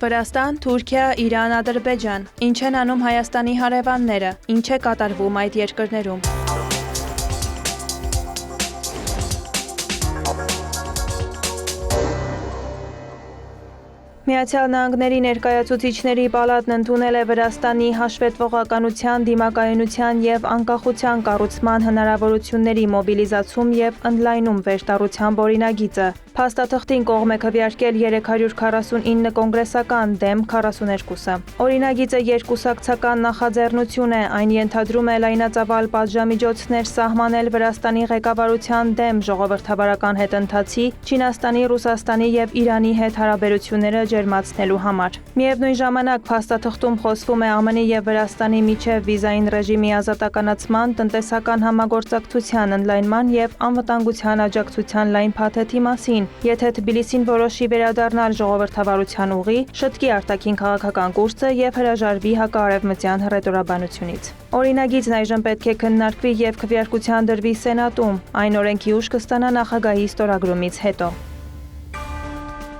Վրաստան, Թուրքիա, Իրան, Ադրբեջան։ Ինչ են անում Հայաստանի հարևանները, ինչ է կատարվում այդ երկրներում։ Միացյալ Նահանգների ներկայացուցիչների պալատն ընդունել է Վրաստանի հաշվետվողականության, դիմակայունության և անկախության կառուցման հնարավորությունների մոբիլիզացում և ընդլայնում վերտառությամբ օրինագիծը։ Փաստաթղթին կողմ է քվեարկել 349 կոնգրեսական, դեմ 42-ը։ Օրինագիծը երկկուսակցական նախաձեռնություն է, այն ենթադրում է լայնածավալ պատժամիջոցներ սահմանել Վրաստանի ղեկավարության դեմ ժողովրդավարական հետընթացի, Չինաստանի, Ռուսաստանի և Իրանի հետ հարաբերությունները ջերմացնելու համար։ Միևնույն ժամանակ փաստաթղթում խոսվում է ԱՄՆ-ի և Վրաստանի միջև վիզային ռեժիմի ազատականացման, տնտեսական համագործակցության ընդլայնման և անվտանգության աջակցության լայն փաթեթի մասին, եթե Թբիլիսին որոշի վերադառնալ ժողովրդավարության ուղի, շտկի արտաքին քաղաքական կուրսը և հրաժարվի հակաարևմտյան հռետորաբանությունից։ Օրինագիծն այժմ պետք է քննարկվի և քվեարկության դրվի Սենատում, այն օրենքի ուժ կստանա նախագահի ստորագրումից հետո։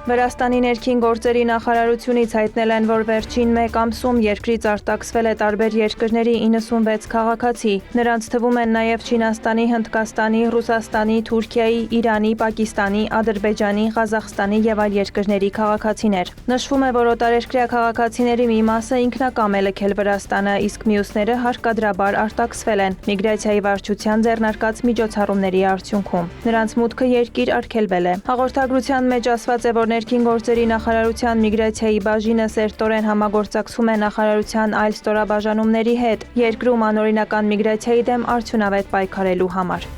Վրաստանի ներքին գործերի նախարարությունից հայտնել են, որ վերջին մեկ ամսում երկրից արտաքսվել է տարբեր երկրների 96 քաղաքացի։ Նրանց թվում են նաև Չինաստանի, Հնդկաստանի, Ռուսաստանի, Թուրքիայի, Իրանի, Պակիստանի, Ադրբեջանի, Ղազախստանի և այլ երկրների քաղաքացիներ։ Նշվում է, որ օտարերկրյա քաղաքացիների մի մասը ինքնակամ է լքել Վրաստանը, իսկ մյուսները հարկադրաբար արտաքսվել են միգրացիայի վարչության ձեռնարկած միջոցառումների արդյունքում։ Նրանց մուտքը երկիր արգելվել է։ Հաղորդագրության մեջ ասված է, որ ներքին գործերի նախարարության միգրացիայի բաժինը սերտորեն համագործակցում է նախարարության այլ ստորաբաժանումների հետ երկրում անօրինական միգրացիայի դեմ արդյունավետ պայքարելու համար։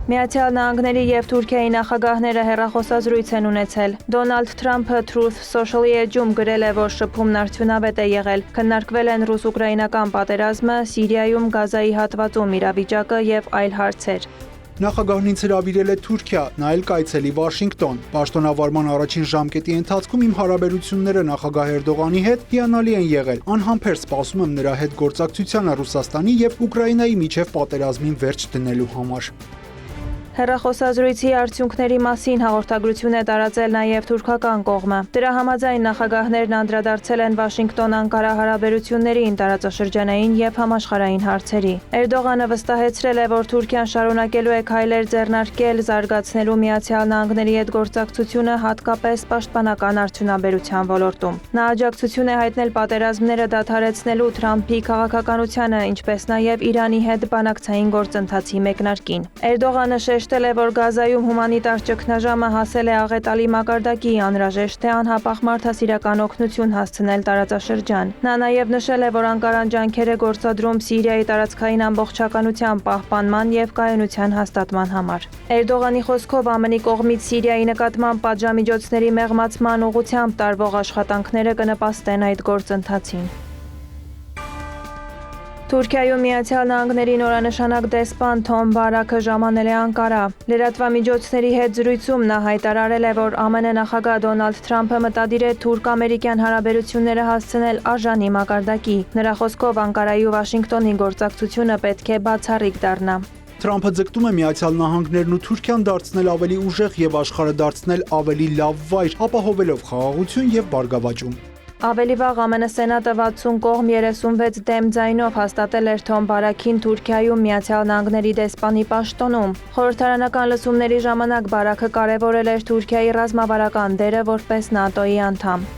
Միացյալ Նահանգների և Թուրքիայի նախագահները հեռախոսազրույց են ունեցել։ Դոնալդ Թրամփը Truth Social-ի էջում գրել է, որ շփումն արդյունավետ է եղել։ Քննարկվել են ռուս-ուկրաինական պատերազմը, Սիրիայում, Գազայի հատվածում իրավիճակը և այլ հարցեր։ Նախագահն ինձ հրավիրել է Թուրքիա, նա էլ կայցելի Վաշինգտոն։ Պաշտոնավարման առաջին ժամկետի ընթացքում իմ հարաբերությունները նախագահ Էրդողանի հետ հիանալի են եղել։ Անհամբեր սպասում եմ նրա հետ գործակցությանը Ռուսաստանի և Ուկրաինայի միջև պատերազմին վերջ դնելու համար։ Հեռախոսազրույցի արդյունքների մասին հաղորդագրություն է տարածել նաև թուրքական կողմը։ Դրա համաձայն նախագահներն անդրադարձել են Վաշինգտոն-Անկարա հարաբերություններին, տարածաշրջանային և համաշխարհային հարցերի։ Էրդողանը վստահեցրել է, որ Թուրքիան շարունակելու է քայլեր ձեռնարկել զարգացնելու Միացյալ Նահանգների հետ գործակցությունը, հատկապես պաշտպանական արդյունաբերության ոլորտում։ Նա աջակցություն է հայտնել պատերազմները դադարեցնելու Թրամփի քաղաքականությանը, ինչպես նաև Իրանի հետ բանակցային գործընթացի մեկնարկին։ Էրդողանը շեշտել է, որ Գազայում հումանիտար ճգնաժամը հասել է աղետալի մակարդակի, անհրաժեշտ է անհապաղ մարդասիրական օգնություն հասցնել տարածաշրջան։ Նա նաև նշել է, որ Անկարան ջանքեր է գործադրում Սիրիայի տարածքային ամբողջականության պահպանման և կայունության հաստատման համար։ Էրդողանի խոսքով ԱՄՆ-ի կողմից Սիրիայի նկատմամբ պատժամիջոցների մեղմացման ուղղությամբ տարվող աշխատանքները կնպաստեն այդ գործընթացին։ Թուրքիայում Միացյալ Նահանգների նորանշանակ դեսպան Թոմ Բարաքը ժամանել է Անկարա։ Լրատվամիջոցների հետ զրույցում նա հայտարարել է, որ ԱՄՆ նախագահ Դոնալդ Թրամփը մտադիր է թուրք-ամերիկյան հարաբերությունները հասցնել արժանի մակարդակի։ Նրա խոսքով Անկարայի ու Վաշինգտոնի գործակցությունը պետք է բացառիկ դառնա։ Թրամփը ձգտում է Միացյալ Նահանգներն ու Թուրքիան դարձնել ավելի ուժեղ և աշխարհը դարձնել ավելի լավ վայր, ապահովելով խաղաղություն և բարգավաճում։ Ավելի վաղ ԱՄՆ Սենատը 60 կողմ 36 դեմ ձայնով հաստատել էր Թոմ Բարաքին Թուրքիայում Միացյալ Նահանգների դեսպանի պաշտոնում։ Խորհրդարանական լսումների ժամանակ Բարաքը կարևորել էր Թուրքիայի ռազմավարական դերը որպես ՆԱՏՕ-ի անդամ։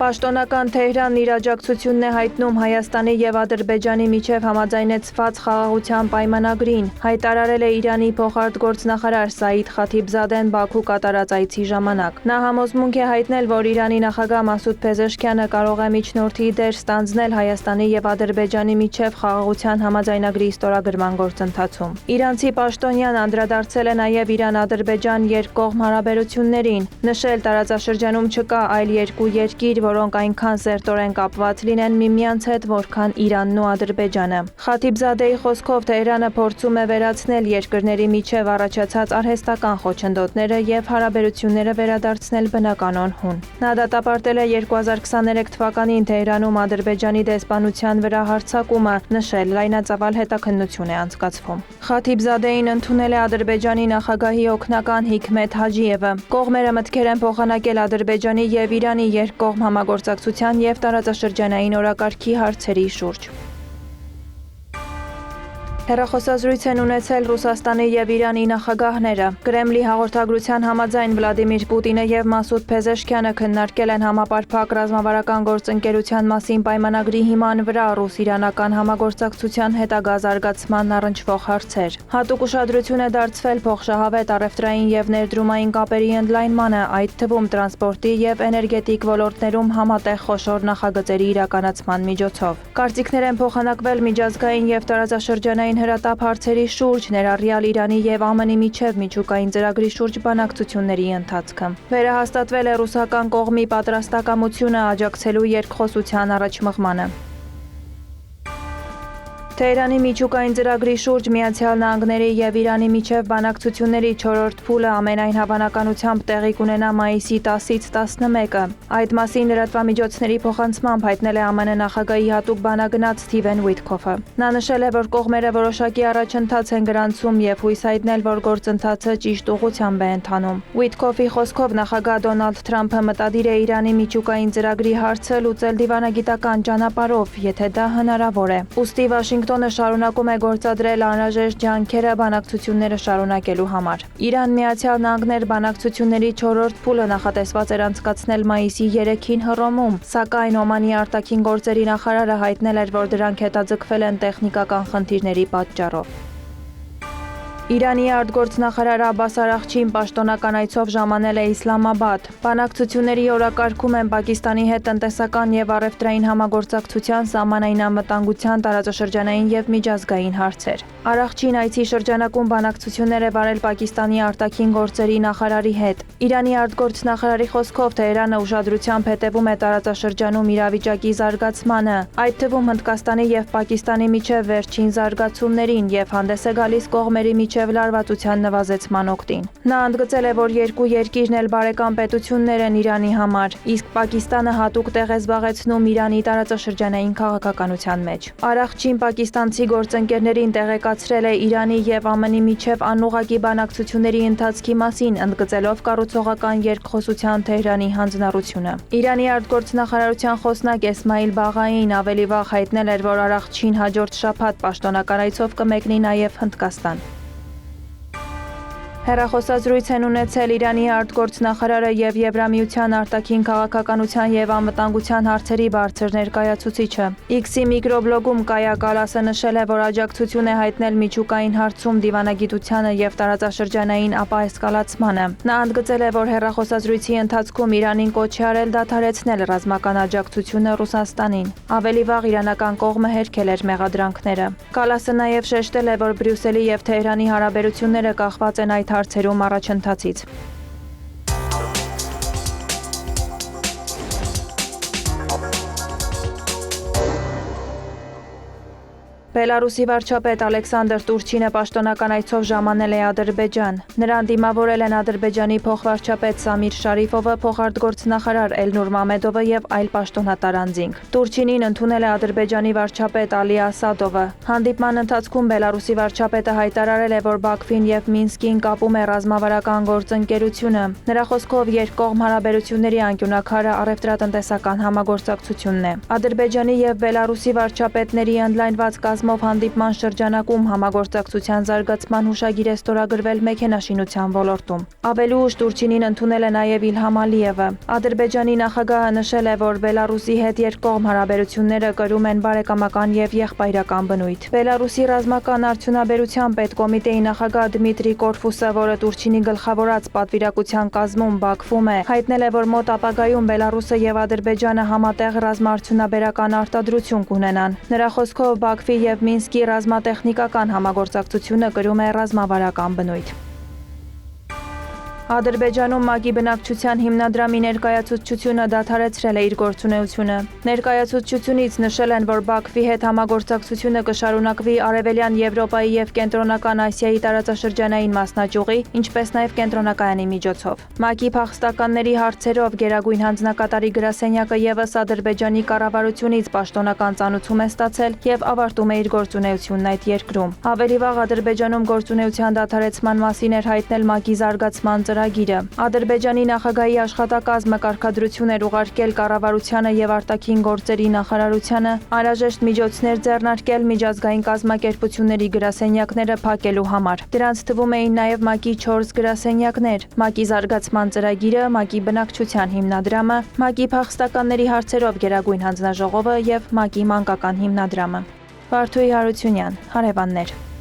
Պաշտոնական Թեհրանն իր աջակցությունն է հայտնում Հայաստանի և Ադրբեջանի միջև համաձայնեցված խաղաղության պայմանագրին, հայտարարել է Իրանի փոխարտգործնախարար Սաիդ Խաթիբզադեն Բաքու կատարած այցի ժամանակ։ Նա համոզմունք է հայտնել, որ Իրանի նախագահ Մասուդ Փեզեշքյանը կարող է միջնորդի դեր ստանձնել Հայաստանի և Ադրբեջանի միջև խաղաղության համաձայնագրի ստորագրման գործընթացում։ Իրանցի պաշտոնյան անդրադարձել է նաև Իրան-Ադրբեջան երկկողմ հարաբերություններին, նշել տարածաշրջանում չկա այլ երկու երկիր, որոնք այնքան սերտորեն կապված լինեն միմյանց հետ, որքան Իրանն ու Ադրբեջանը։ Խաթիբզադեի խոսքով Թեհրանը փորձում է վերացնել երկրների միջև առաջացած արհեստական խոչընդոտները եւ հարաբերությունները վերադարձնել բնականon հուն։ Նա դատապարտել է 2023 թվականին Թեհրանում Ադրբեջանի դեսպանության վրա հարձակումը, նշել լայնածավալ հետաքննություն է անցկացվում։ Խաթիբզադեին ընդունել է Ադրբեջանի նախագահի օգնական Հիքմեթ Հաջիևը։ Կողմերը մտքեր են փոխանակել Ադրբեջանի եւ Իրանի երկկողմ համագործակցության եւ տարածաշրջանային օրակարգի հարցերի շուրջ։ Հեռախոսազրույց են ունեցել Ռուսաստանի եւ Իրանի նախագահները։ Կրեմլի հաղորդագրության համաձայն Վլադիմիր Պուտինը եւ Մասուդ Փեզեշքյանը քննարկել են համապարփակ ռազմավարական գործընկերության մասին պայմանագրի հիման վրա ռուս-իրանական համագործակցության հետագա զարգացման առնչվող հարցեր։ Հատուկ ուշադրություն է դարձվել փոխշահավետ առևտրային եւ ներդրումային կապերի ընդլայնմանը, այդ թվում տրանսպորտի եւ էներգետիկ ոլորտներում համատեղ խոշոր նախագծերի իրականացման միջոցով։ Կարծիքներ են փոխանակվել միջազգային եւ տարածաշրջանային հրատապ հարցերի շուրջ, ներառյալ Իրանի եւ ԱՄՆ-ի միջև միջուկային ծրագրի շուրջ բանակցությունների ընթացքը։ Վերահաստատվել է ռուսական կողմի պատրաստակամությունը աջակցելու երկխոսության առաջմղմանը։ Թեհրանի միջուկային ծրագրի շուրջ Միացյալ Նահանգների եւ Իրանի միջև բանակցությունների 4-րդ փուլը ամենայն հավանականությամբ տեղի կունենա մայիսի 10-ից 11-ը։ Այդ մասին լրատվամիջոցների փոխանցմամբ հայտնել է ԱՄՆ նախագահի հատուկ բանագնաց Սթիվեն Ուիթքոֆը։ Նա նշել է, որ կողմերը որոշակի առաջընթաց են գրանցում եւ հույս հայտնել, որ գործընթացը ճիշտ ուղղությամբ է ընթանում։ Ուիթքոֆի խոսքով նախագահ Դոնալդ Թրամփը մտադիր է Իրանի միջուկային ծրագրի հարցը լուծել դիվանագիտական ճանապարհով, եթե դա հնարավոր է։ Ուստի Վաշինգտոնը շարունակում է գործադրել անհրաժեշտ ջանքերը բանակցությունները շարունակելու համար։ Իրան-Միացյալ Նահանգներ բանակցությունների 4-րդ փուլը նախատեսված էր անցկացնել մայիսի 3-ին Հռոմում, սակայն Օմանի արտաքին գործերի նախարարը հայտնել էր, որ դրանք հետաձգվել են տեխնիկական խնդիրների պատճառով։ Իրանի արտգործնախարար Աբբաս Արաղչին պաշտոնական այցով ժամանել է Իսլամաբադ։ Բանակցությունների օրակարգում են Պակիստանի հետ տնտեսական եւ առևտրային համագործակցության, սահմանային անվտանգության, տարածաշրջանային եւ միջազգային հարցեր։ Արաղչին այցի շրջանակում բանակցություններ է վարել Պակիստանի արտաքին գործերի նախարարի հետ։ Իրանի արտգործնախարարի խոսքով Թեհրանը ուշադրությամբ հետևում է տարածաշրջանում իրավիճակի զարգացմանը, այդ թվում Հնդկաստանի եւ Պակիստանի միջև վերջին զարգացումներին եւ հանդես է գալիս կողմերի միջև լարվածության նվազեցման օգտին։ Նա ընդգծել է, որ երկու երկիրն էլ բարեկամ պետություններ են Իրանի համար, իսկ Պակիստանը հատուկ տեղ է զբաղեցնում Իրանի տարածաշրջանային քաղաքականության մեջ։ Արաղչին պակիստանցի գործընկերներին տեղեկացրել է Իրանի եւ ԱՄՆ-ի միջև անուղղակի բանակցությունների ընթացքի մասին, ընդգծելով կառուցողական երկխոսության Թեհրանի հանձնառությունը։ Իրանի արտգործնախարարության խոսնակ Էսմայիլ Բաղային ավելի վաղ հայտնել էր, որ Արաղչին հաջորդ շաբաթ պաշտոնական այցով կմեկնի նաեւ Հնդկաստան։ Հեռախոսազրույց են ունեցել Իրանի արտգործնախարարը եւ Եվրամիության արտաքին քաղաքականության եւ անվտանգության հարցերի բարձր ներկայացուցիչը։ X-ի միկրոբլոգում Կայա Կալասը նշել է, որ աջակցություն է հայտնել միջուկային հարցում դիվանագիտությանը եւ տարածաշրջանային ապաեսկալացմանը։ Նա ընդգծել է, որ հեռախոսազրույցի ընթացքում Իրանին կոչ է արել դադարեցնել ռազմական աջակցությունը Ռուսաստանին։ Ավելի վաղ իրանական կողմը հերքել էր մեղադրանքները։ Կալասը նաեւ շեշտել է, որ Բրյուսելի եւ Թեհրանի հարաբերությունները կախված են այդ հարցերում առաջընթացից։ Բելարուսի վարչապետ Ալեքսանդր Տուրչինը պաշտոնական այցով ժամանել է Ադրբեջան։ Նրան դիմավորել են Ադրբեջանի փոխվարչապետ Սամիր Շարիֆովը, փոխարտգործնախարար Էլնուր Մամեդովը եւ այլ պաշտոնատար անձինք։ Տուրչինին ընդունել է Ադրբեջանի վարչապետ Ալի Ասադովը։ Հանդիպման ընթացքում Բելարուսի վարչապետը հայտարարել է, որ Բաքվին եւ Մինսկին կապում է ռազմավարական գործընկերությունը։ Նրա խոսքով երկկողմ հարաբերությունների անկյունակարը առևտրատնտեսական համագործակցությունն է։ Ադրբեջանի եւ Բելարուսի վարչապետների ընդլայնված հանդիպման շրջանակում համագործակցության զարգացման հուշագիր է ստորագրվել մեքենաշինության ոլորտում։ Ավելի ուշ Տուրչինին ընդունել է նաև Իլհամ Ալիևը։ Ադրբեջանի նախագահը նշել է, որ Բելարուսի հետ երկկողմ հարաբերությունները կրում են բարեկամական եւ եղբայրական բնույթ։ Բելարուսի ռազմական արդյունաբերության պետկոմիտեի նախագահ Դմիտրի Կորֆուսը, որը Տուրչինի գլխավորած պատվիրակության կազմում Բաքվում է, հայտնել է, որ մոտ ապագայում Բելարուսը եւ Ադրբեջանը համատեղ ռազմաարդյունաբերական արտադրություն կունենան։ Նրա խոսքով Բաքվի եւ Մինսկի ռազմատեխնիկական համագործակցությունը կրում է ռազմավարական բնույթ։ Ադրբեջանում ՄԱԿ-ի բնակչության հիմնադրամի ներկայացուցչությունը դադարեցրել է իր գործունեությունը։ Ներկայացուցչությունից նշել են, որ Բաքվի հետ համագործակցությունը կշարունակվի Արևելյան Եվրոպայի եւ Կենտրոնական Ասիայի տարածաշրջանային մասնաճյուղի, ինչպես նաեւ կենտրոնակայանի միջոցով։ ՄԱԿ-ի փախստականների հարցերով գերագույն հանձնակատարի գրասենյակը եւս Ադրբեջանի կառավարությունից պաշտոնական ծանուցում է ստացել եւ ավարտում է իր գործունեությունն այդ երկրում։ Ավելի վաղ Ադրբեջանում գործունեության դադարեցման մասին էր հայտնել ՄԱԿ-ի զարգացման ծրագիրը։ Ադրբեջանի նախագահի աշխատակազմը կարգադրություն էր ուղարկել կառավարությանը եւ արտաքին գործերի նախարարությանը անհրաժեշտ միջոցներ ձեռնարկել միջազգային կազմակերպությունների գրասենյակները փակելու համար։ Դրանց թվում էին նաեւ ՄԱԿ-ի 4 գրասենյակներ՝ ՄԱԿ-ի զարգացման ծրագիրը, ՄԱԿ-ի բնակչության հիմնադրամը, ՄԱԿ-ի փախստականների հարցերով գերագույն հանձնաժողովը եւ ՄԱԿ-ի մանկական հիմնադրամը։ Վարդուհի Հարությունյան, Հարևաններ։